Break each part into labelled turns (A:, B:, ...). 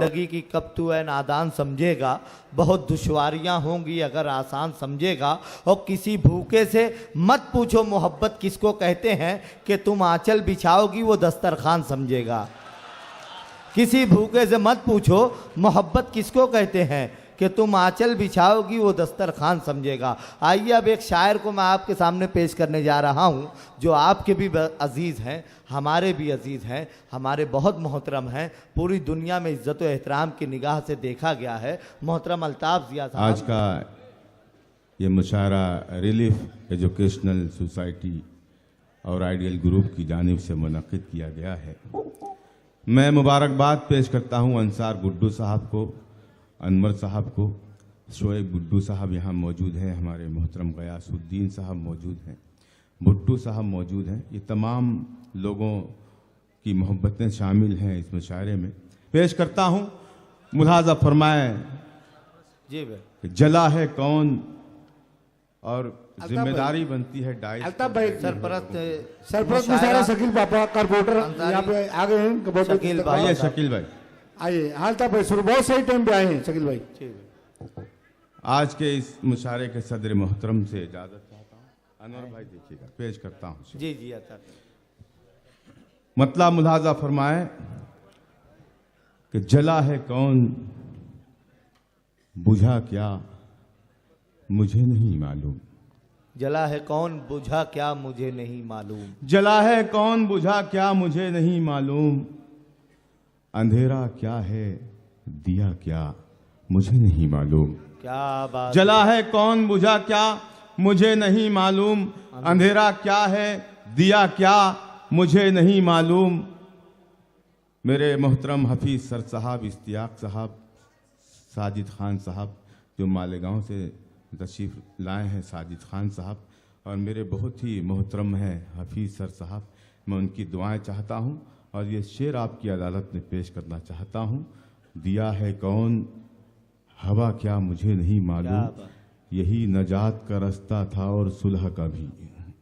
A: जिंदगी की कब तू है नादान समझेगा, बहुत दुश्वारियां होंगी अगर आसान समझेगा। और किसी भूखे से मत पूछो मोहब्बत किसको कहते हैं, कि तुम आंचल बिछाओगी वो दस्तरखान समझेगा। किसी भूखे से मत पूछो मोहब्बत किसको कहते हैं, कि तुम आंचल बिछाओगी वो दस्तरखान समझेगा। आइए अब एक शायर को मैं आपके सामने पेश करने जा रहा हूँ, जो आपके भी अजीज़ हैं, हमारे भी अजीज़ हैं, हमारे बहुत मोहतरम हैं, पूरी दुनिया में इज़्ज़त व एहतराम की निगाह से देखा गया है। मोहतरम अल्ताफ़ ज़िया साहब।
B: आज का ये मुशायरा रिलीफ एजुकेशनल सोसाइटी और आइडियल ग्रुप की जानिब से मुनक़िद किया गया है। मैं मुबारकबाद पेश करता हूँ अंसार गुड्डू साहब को, अनवर साहब को, शोएब गुड्डू साहब यहाँ मौजूद हैं, हमारे मोहतरम गयासुद्दीन साहब मौजूद हैं, भुट्टू साहब मौजूद हैं। ये तमाम लोगों की मोहब्बतें शामिल हैं इस मुशायरे में। पेश करता हूँ, मुलाज़ा फरमाएं
A: जी भाई।
B: जला है कौन और जिम्मेदारी बनती है डाइस।
C: अल्ताफ भाई
A: सरपरस्त
C: मुशायरा शकील पापा कारपोरेटर यहाँ पे आ गए हैं।
A: शकील भाई,
B: आइए शकील भाई,
C: आइए। अल्ताफ भाई शुरू बहुत सही टाइम पे आए हैं शकील भाई।
B: आज के इस मुशायरे के सदर मोहतरम से इजाजत चाहता हूँ। अनवर भाई देखिएगा, पेश करता हूँ।
A: जी जी आता।
B: मतलब मुलाजा फरमाए कि जला है कौन बुझा क्या मुझे नहीं मालूम।
A: जला है कौन बुझा क्या मुझे नहीं मालूम।
B: जला है कौन बुझा क्या मुझे नहीं मालूम। अंधेरा क्या है दिया क्या मुझे नहीं मालूम।
A: क्या बात।
B: जला है कौन बुझा क्या मुझे नहीं मालूम। अंधेरा क्या है दिया क्या मुझे नहीं मालूम। मेरे मोहतरम हफीज सर साहब, इश्तियाक साहब, साजिद खान साहब जो मालेगांव से तशरीफ़ लाए हैं, साजिद खान साहब, और मेरे बहुत ही मोहतरम हैं हफीज सर साहब, मैं उनकी दुआएं चाहता हूं। और ये शेर आपकी अदालत में पेश करना चाहता हूं। दिया है कौन हवा क्या मुझे नहीं मालूम। यही नजात का रास्ता था और सुलह का भी।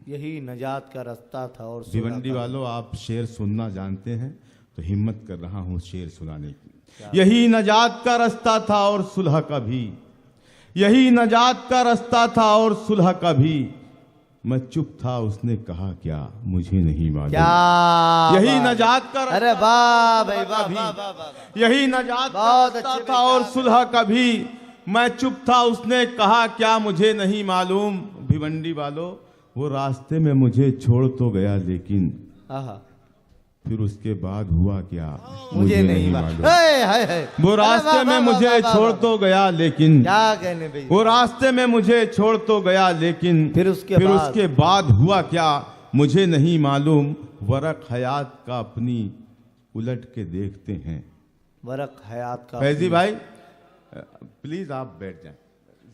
A: यही नजात का रास्ता था और
B: भिवंडी वालों, आप शेर सुनना जानते हैं तो हिम्मत कर रहा हूं शेर सुनाने की। यही नजात का रास्ता था और सुलह का भी। यही नजात का रास्ता था और सुलह का भी। मैं चुप था उसने कहा क्या मुझे नहीं मालूम।
A: क्या
B: यही नजात का रास्ता।
A: अरे वाह भाई वाह।
B: यही नजात का रास्ता था और सुलह का भी। मैं चुप था उसने कहा क्या मुझे नहीं मालूम। भिवंडी वालों, वो रास्ते में मुझे छोड़ तो गया लेकिन फिर उसके बाद हुआ क्या मुझे नहीं मालूम। वो रास्ते में मुझे छोड़ तो गया लेकिन,
A: क्या कहने भाई,
B: वो रास्ते में मुझे छोड़ तो गया लेकिन
A: फिर उसके
B: बाद हुआ क्या मुझे नहीं मालूम। वरक हयात का अपनी उलट के देखते हैं।
A: वरक हयात का।
B: फैजी भाई प्लीज आप बैठ जाएं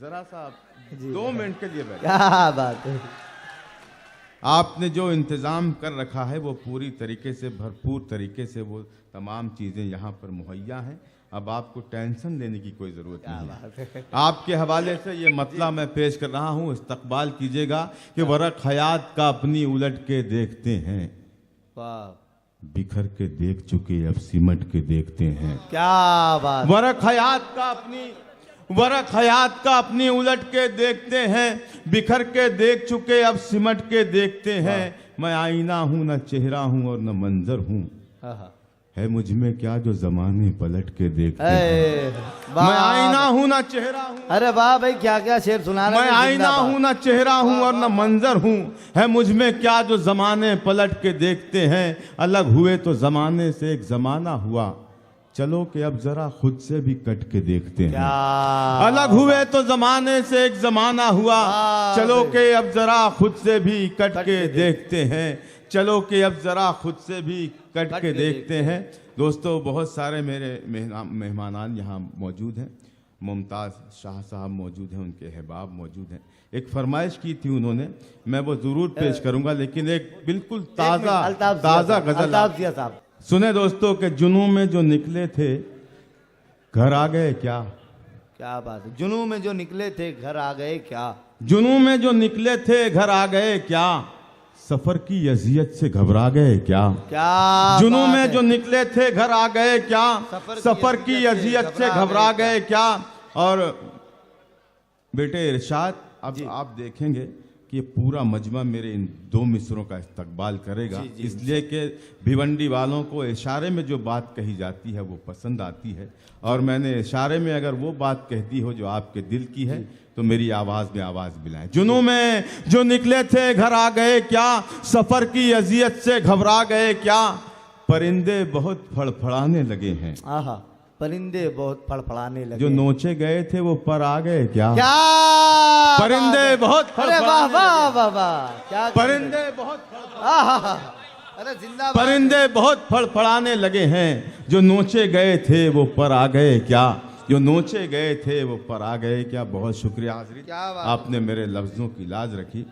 B: जरा सा, 2 मिनट के लिए बैठ।
A: क्या बात है।
B: आपने जो इंतज़ाम कर रखा है वो पूरी तरीके से, भरपूर तरीके से वो तमाम चीज़ें यहाँ पर मुहैया हैं। अब आपको टेंशन लेने की कोई ज़रूरत नहीं है। आपके हवाले से ये मतला मैं पेश कर रहा हूँ, इस्तकबाल कीजिएगा कि वरक हयात का अपनी उलट के देखते हैं। बिखर के देख चुके अब सिमट के देखते हैं।
A: क्या बात।
B: वरक हयात का अपनी उलट के देखते हैं। बिखर के देख चुके अब सिमट के देखते हैं। मैं आईना हूं न चेहरा हूं और न मंजर हूं। है मुझ में क्या जो जमाने पलट के देखते हैं। मैं आईना हूं न चेहरा हूं।
A: अरे वाह भाई, क्या क्या शेर सुना रहे हैं।
B: मैं आईना हूं न चेहरा हूं और न मंजर हूं। है मुझ में क्या जो जमाने पलट के देखते हैं। अलग हुए तो जमाने से एक जमाना हुआ। चलो कि अब जरा खुद से भी कट के देखते हैं। अलग हुए तो जमाने से एक जमाना हुआ। चलो कि अब जरा खुद से भी कट के देखते हैं। चलो कि अब जरा खुद से भी कट के देखते हैं। दोस्तों, बहुत सारे मेरे मेहमानान यहाँ मौजूद हैं। मुमताज़ शाह साहब मौजूद हैं, उनके अहबाब मौजूद हैं। एक फरमाइश की थी उन्होंने, मैं वो ज़रूर पेश करूँगा, लेकिन एक बिल्कुल ताज़ा गज़ल सुने दोस्तों के जुनू में जो निकले थे घर आ गए क्या।
A: क्या बात है। जुनू में जो निकले थे घर आ गए क्या।
B: जुनू में जो निकले थे घर आ गए क्या। सफर की अजियत से घबरा गए क्या?
A: क्या
B: जुनू
A: बात
B: में
A: है।
B: जो निकले थे घर आ गए क्या? सफर की अजियत से घबरा गए क्या? और बेटे इरशाद, अब आप देखेंगे कि ये पूरा मजमा मेरे इन दो मिसरों का इस्तकबाल करेगा, इसलिए कि भिवंडी वालों को इशारे में जो बात कही जाती है वो पसंद आती है, और मैंने इशारे में अगर वो बात कहती हो जो आपके दिल की है तो मेरी आवाज में आवाज मिलाएं। जुनू में जो निकले थे घर आ गए क्या? सफर की अजियत से घबरा गए क्या? परिंदे बहुत फड़फड़ाने लगे हैं।
A: आहा, परिंदे बहुत फड़फड़ाने लगे।
B: जो नोचे गए थे वो पर आ गए क्या?
A: क्या
B: परिंदे बहुत
A: अरे वाह वाह वाह वाह, क्या
B: परिंदे बहुत
A: आहा, अरे जिंदाबाद।
B: परिंदे बहुत फड़फड़ाने लगे हैं। जो नोचे गए थे वो पर आ गए क्या? जो नोचे गए थे वो पर आ गए क्या? बहुत शुक्रिया हाज़रीन,
A: क्या बात।
B: आपने मेरे लफ्ज़ों की लाज रखी।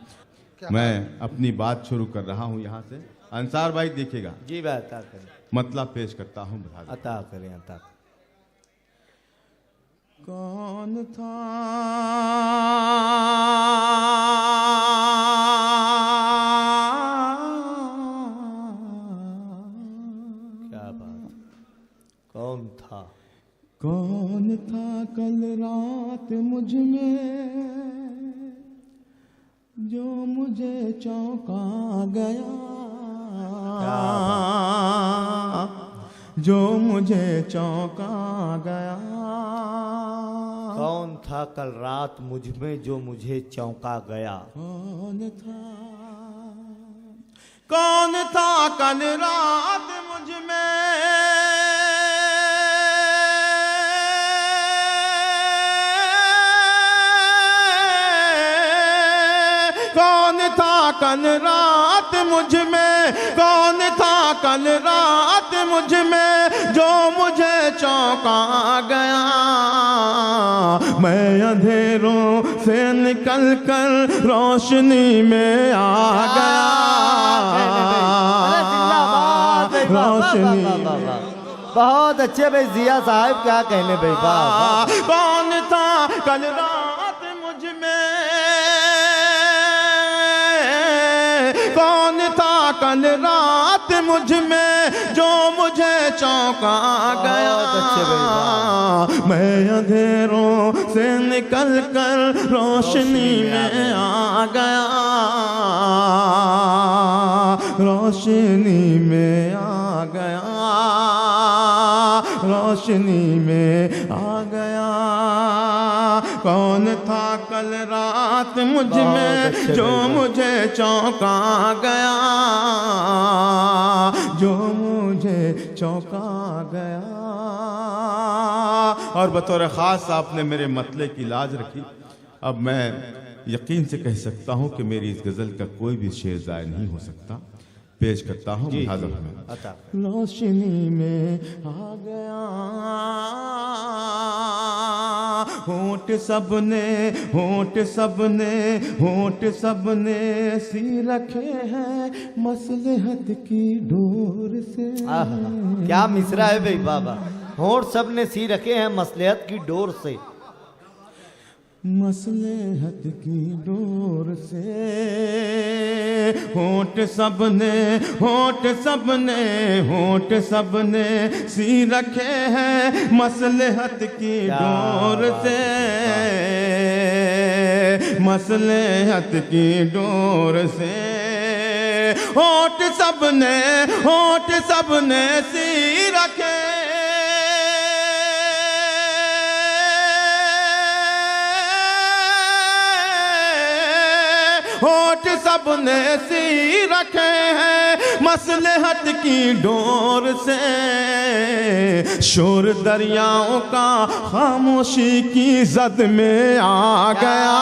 B: मैं अपनी बात शुरू कर रहा हूँ यहाँ से। अंसार भाई देखिएगा,
A: जी भाई, अता करें,
B: मतलब पेश करता हूँ, बता दें।
A: अता करें, अता करें।
B: कौन था
A: क्या बात, कौन था?
B: कौन था कल रात मुझ में जो मुझे चौंका गया, जो मुझे चौंका गया।
A: कौन था कल रात मुझ में जो मुझे चौंका गया?
B: कौन था, कौन था कल रात मुझ में कौन था कल रात मुझ में, कौन था कल रात मुझ में जो मुझे चौंका गया। मैं अंधेरों से निकल कर रोशनी में आ गया, रोशनी में।
A: बहुत अच्छे भाई जिया साहब, क्या कहने भाई, वाह।
B: कौन था कल रात मुझ में, कौन था कल रात मुझ में जो मुझे चौंका गया। मैं अंधेरों से निकल कर रोशनी में आ गया, रोशनी में आ गया, रोशनी में आ गया। कौन था कल रात मुझ में जो मुझे चौंका गया, जो मुझे चौंका गया। और बतौर ख़ास आपने मेरे मतले की लाज रखी। अब मैं यकीन से कह सकता हूँ कि मेरी इस गज़ल का कोई भी शेर ज़ाय नहीं हो सकता। पेश करता हूँ मुहाज़ब में। रोशनी में आ गया, होंठ सबने, होंठ सबने, होंठ सबने सी रखे हैं मसलहत की डोर से।
A: क्या मिसरा है भाई बाबा, होंठ सबने सी रखे हैं मसलहत की डोर से,
B: मसलहत की डोर से। होंठ सबने, होंठ सबने, होंठ सबने सी रखे हैं मसलहत की डोर से, मसलहत की डोर से। होंठ सबने, होंठ सबने सी रखे, होंठ सबने सी रखे हैं मसलहत की डोर से। शोर दरियाओं का खामोशी की जद में आ गया,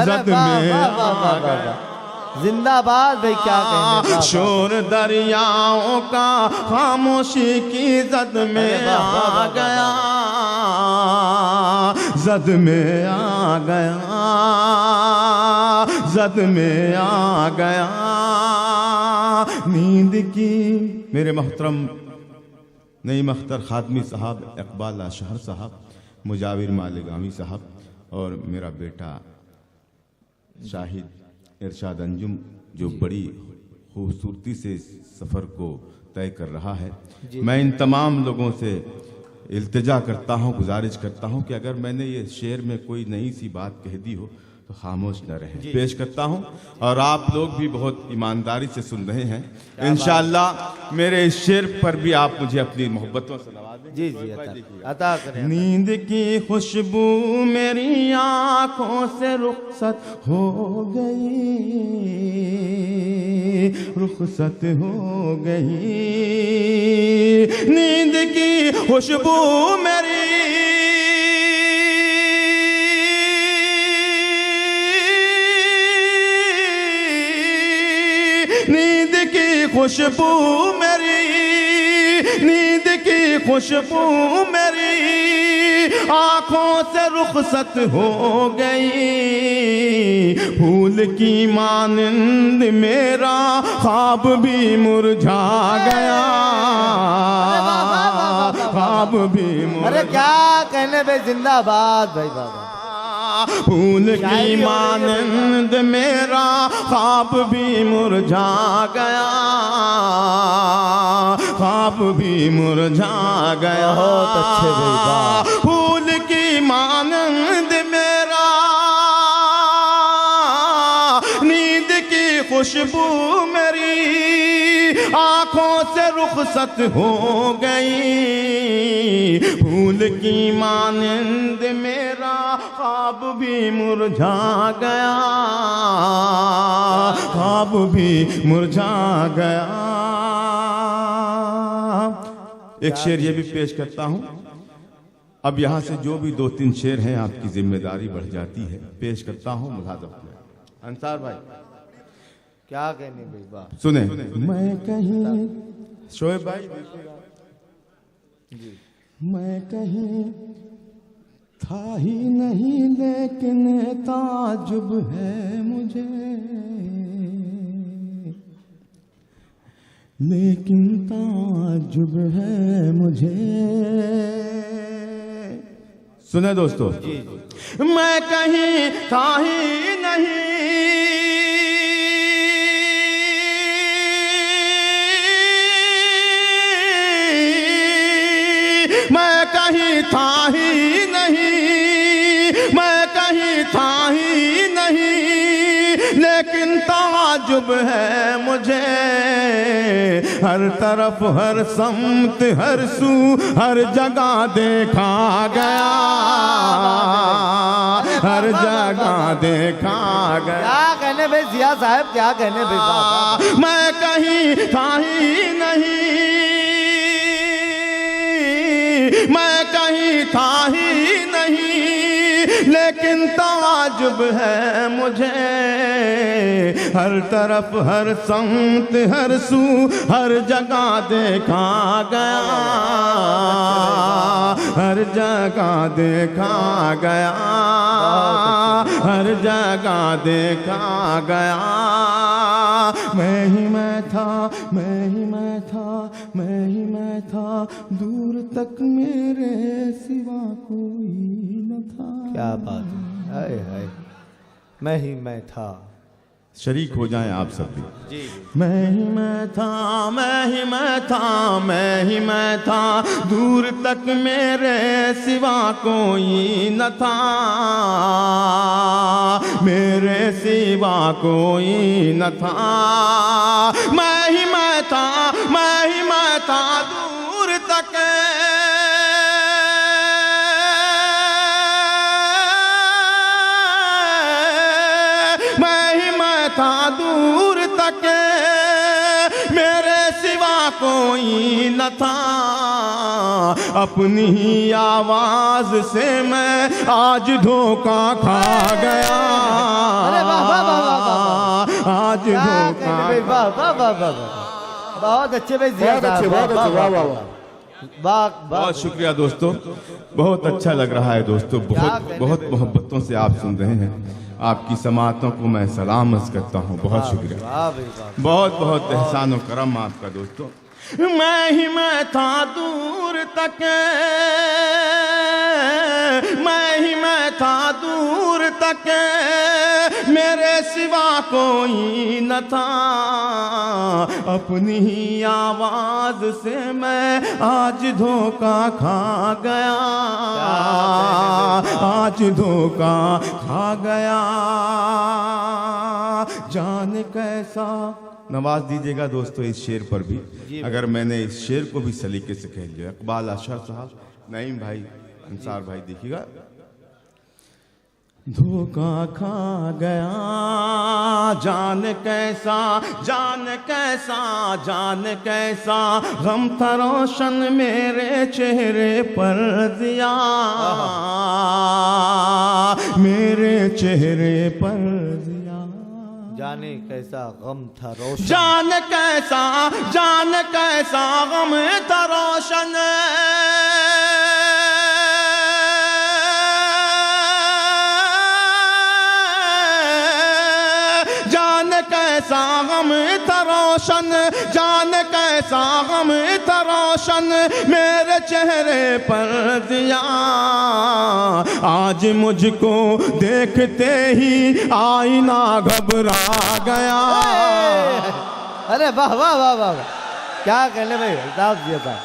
B: जद में आ गया।
A: जिंदाबाद भाई, क्या कहने।
B: शोर दरियाओं का खामोशी की जद में आ गया, जद में आ गया, जद में आ गया। नींद की मेरे मोहतरम नईम अख्तर खादमी साहब, इकबाल अशहर साहब, मुजाविर मालिगामी साहब और मेरा बेटा शाहिद इरशाद अंजुम जो बड़ी खूबसूरती से इस सफ़र को तय कर रहा है। मैं इन तमाम लोगों से इल्तिजा करता हूँ, गुजारिश करता हूँ कि अगर मैंने ये शेर में कोई नई सी बात कह दी हो तो खामोश न रहें। पेश करता हूँ और आप लोग भी बहुत ईमानदारी से सुन रहे हैं। इंशाअल्लाह मेरे इस शेर पर भी आप मुझे अपनी मोहब्बतों से नवाजें।
A: जी जी अता करें।
B: नींद की खुशबू मेरी आंखों से रुखसत हो गई, रुखसत हो गई। नींद की खुशबू मेरी नींद की खुशबू मेरी, नींद की खुशबू मेरी आंखों से रुखसत हो गई। फूल की मानंद मेरा ख्वाब भी मुरझा गया, ख्वाब भी
A: अरे क्या कहने भाई, जिंदाबाद भाई बाबा।
B: फूल की मानंद मेरा ख्वाब भी मुरझा गया, ख्वाब भी मुरझा गया।
A: बहुत अच्छे भाई।
B: फूल की मानंद मेरा, नींद की खुशबू मेरी आंखों से रुखसत हो गई। फूल की मानंद मेरा ख्वाब भी मुरझा गया, ख्वाब भी मुरझा गया। एक शेर ये भी पेश करता हूं। अब यहां से जो भी 2-3 शेर हैं आपकी जिम्मेदारी बढ़ जाती है। पेश करता हूं मुलाज़ा अंसार भाई।
A: क्या कहने भाई बाबा।
B: सुने। मैं कहीं शोएब भाई
A: जी।
B: मैं कहीं था ही नहीं लेकिन ताजुब है मुझे, लेकिन ताजुब है मुझे। सुने दोस्तों।
A: जी जी।
B: मैं कहीं था ही नहीं मैं कहीं था ही नहीं, मैं कहीं था ही नहीं, लेकिन ताजुब है मुझे। हर तरफ हर सम्त हर सू हर जगह देखा गया, हर जगह देखा गया।
A: क्या कहने भाई जिया साहब, क्या कहने भाई बाबा।
B: मैं कहीं था ही नहीं, मैं कहीं था ही नहीं, लेकिन ताजुब है मुझे। हर तरफ हर संत हर सू हर जगह देखा गया, हर जगह देखा गया, हर जगह देखा गया। मैं ही मैं था, मैं ही मैं था, मैं ही मैं था, दूर तक मेरे सिवा कोई न था।
A: क्या बात है, हाय हाय। मैं ही मैं था।
B: शरीक हो जाएं आप सब भी।
A: जी।
B: मैं ही मैं था, मैं ही मैं था, मैं ही मैं था, दूर तक मेरे सिवा कोई न था, मेरे सिवा कोई न था। मैं ही मैं था, मैं ही मैं था, दूर तक था, दूर तक मेरे सिवा कोई न था। अपनी ही आवाज से मैं आज धोखा खा गया।
A: अरे वाह वाह वाह वाह वाह।
B: आज धोखा।
A: वाह वाह वाह वाह। बहुत अच्छे भाई जिया साहब,
C: बहुत अच्छे, वाह वाह वाह।
B: बहुत शुक्रिया दोस्तों, बहुत अच्छा लग रहा है दोस्तों। बहुत बहुत मोहब्बतों से आप सुन रहे हैं। आपकी समातों को मैं सलाम अर्ज़ करता हूँ। बहुत शुक्रिया, बहुत बहुत एहसान और करम आपका दोस्तों। मैं ही मैं था दूर तक, मैं ही मैं था दूर तक, मेरे सिवा कोई न था। अपनी ही आवाज से मैं आज धोखा खा गया, आज धोखा खा गया। जान कैसा, नवाज दीजिएगा दोस्तों इस शेर पर भी, अगर मैंने इस शेर को भी सलीके से कह लिया। इकबाल अशर साहब, नईम भाई, अंसार भाई, देखिएगा। धोखा खा गया, जान कैसा, जान कैसा, जान कैसा, गम था रोशन मेरे चेहरे पर दिया, मेरे चेहरे पर दिया।
A: जाने कैसा गम था रोशन,
B: जान कैसा, जान कैसा गम था रोशन, जान कैसा गम था रोशन, जान कैसा गम था रोशन, मेरे चेहरे पर दिया। आज मुझको देखते ही आईना घबरा गया।
A: अरे वाह वाह वाह वाह, क्या कहने भाई, अल्ताफ जी था।